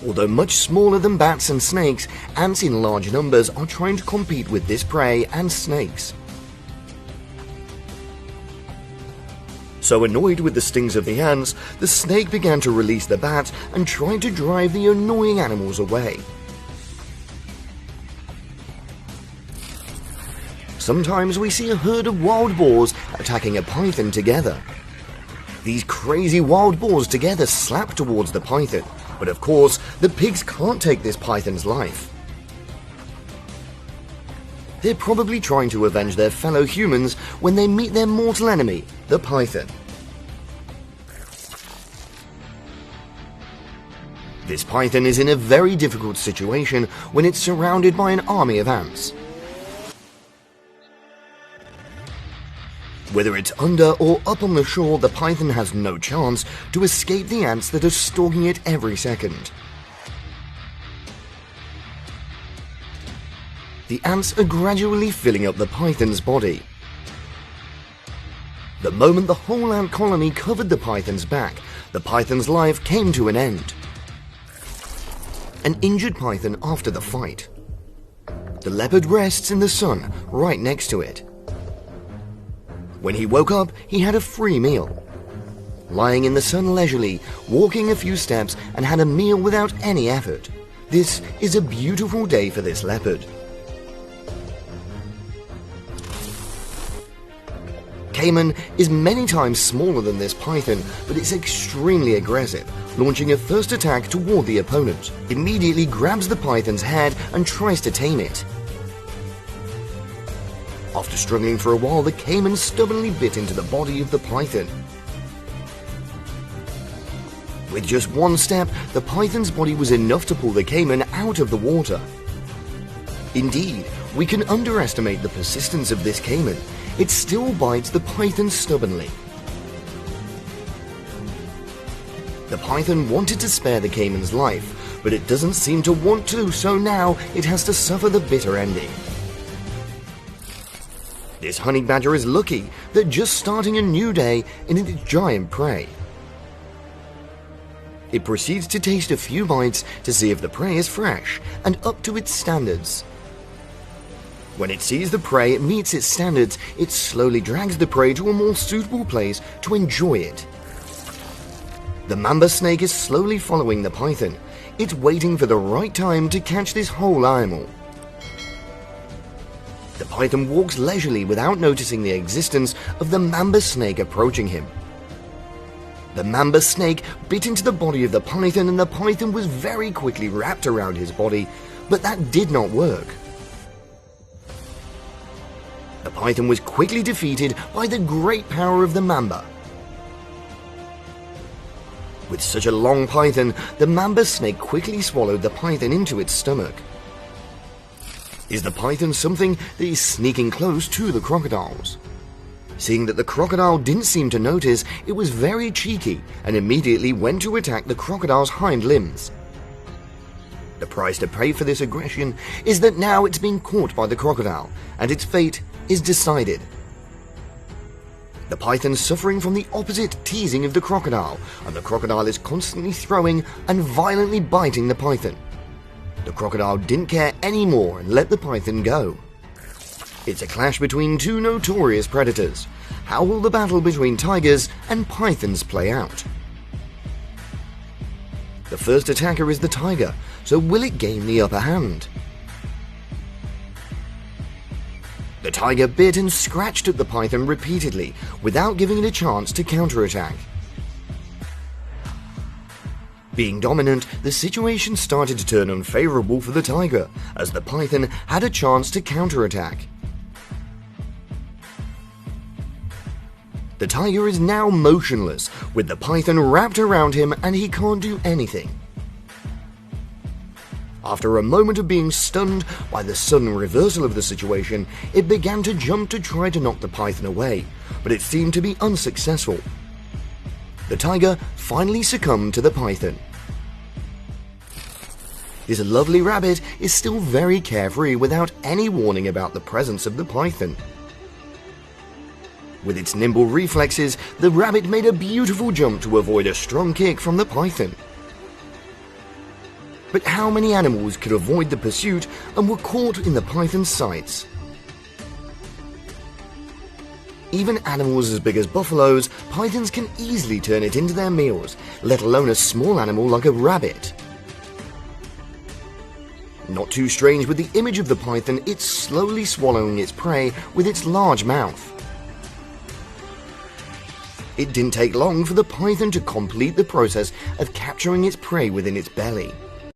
Although much smaller than bats and snakes, ants in large numbers are trying to compete with this prey and snakes. So annoyed with the stings of the ants, the snake began to release the bat and tried to drive the annoying animals away. Sometimes we see a herd of wild boars attacking a python together. These crazy wild boars together slap towards the python, but of course the pigs can't take this python's life. They're probably trying to avenge their fellow humans when they meet their mortal enemy, the python. This python is in a very difficult situation when it's surrounded by an army of ants. Whether it's under or up on the shore, the python has no chance to escape the ants that are stalking it every second. The ants are gradually filling up the python's body. The moment the whole ant colony covered the python's back, the python's life came to an end. An injured python after the fight. The leopard rests in the sun right next to it. When he woke up, he had a free meal. Lying in the sun leisurely, walking a few steps, and had a meal without any effort. This is a beautiful day for this leopard. Caiman is many times smaller than this python, but it's extremely aggressive, launching a first attack toward the opponent. Immediately grabs the python's head and tries to tame it. After struggling for a while, the caiman stubbornly bit into the body of the python. With just one step, the python's body was enough to pull the caiman out of the water. Indeed, we can underestimate the persistence of this caiman. It still bites the python stubbornly. The python wanted to spare the caiman's life, but it doesn't seem to want to, so now it has to suffer the bitter ending. This honey badger is lucky that just starting a new day in its giant prey. It proceeds to taste a few bites to see if the prey is fresh and up to its standards. When it sees the prey meets its standards, it slowly drags the prey to a more suitable place to enjoy it. The mamba snake is slowly following the python. It's waiting for the right time to catch this whole animal. The python walks leisurely without noticing the existence of the mamba snake approaching him. The mamba snake bit into the body of the python, and the python was very quickly wrapped around his body, but that did not work. The python was quickly defeated by the great power of the mamba. With such a long python, the mamba snake quickly swallowed the python into its stomach. Is the python something that is sneaking close to the crocodiles? Seeing that the crocodile didn't seem to notice, it was very cheeky and immediately went to attack the crocodile's hind limbs. The price to pay for this aggression is that now it's being caught by the crocodile, and its fate is decided. The python suffering from the opposite teasing of the crocodile, and the crocodile is constantly throwing and violently biting the python. The crocodile didn't care anymore and let the python go. It's a clash between two notorious predators. How will the battle between tigers and pythons play out? The first attacker is the tiger, so will it gain the upper hand? The tiger bit and scratched at the python repeatedly without giving it a chance to counterattack. Being dominant, the situation started to turn unfavorable for the tiger, as the python had a chance to counterattack. The tiger is now motionless, with the python wrapped around him, and he can't do anything. After a moment of being stunned by the sudden reversal of the situation, it began to jump to try to knock the python away, but it seemed to be unsuccessful. The tiger finally succumbed to the python. This lovely rabbit is still very carefree without any warning about the presence of the python. With its nimble reflexes, the rabbit made a beautiful jump to avoid a strong kick from the python. But how many animals could avoid the pursuit and were caught in the python's sights? Even animals as big as buffaloes, pythons can easily turn it into their meals, let alone a small animal like a rabbit. Not too strange with the image of the python, it's slowly swallowing its prey with its large mouth. It didn't take long for the python to complete the process of capturing its prey within its belly.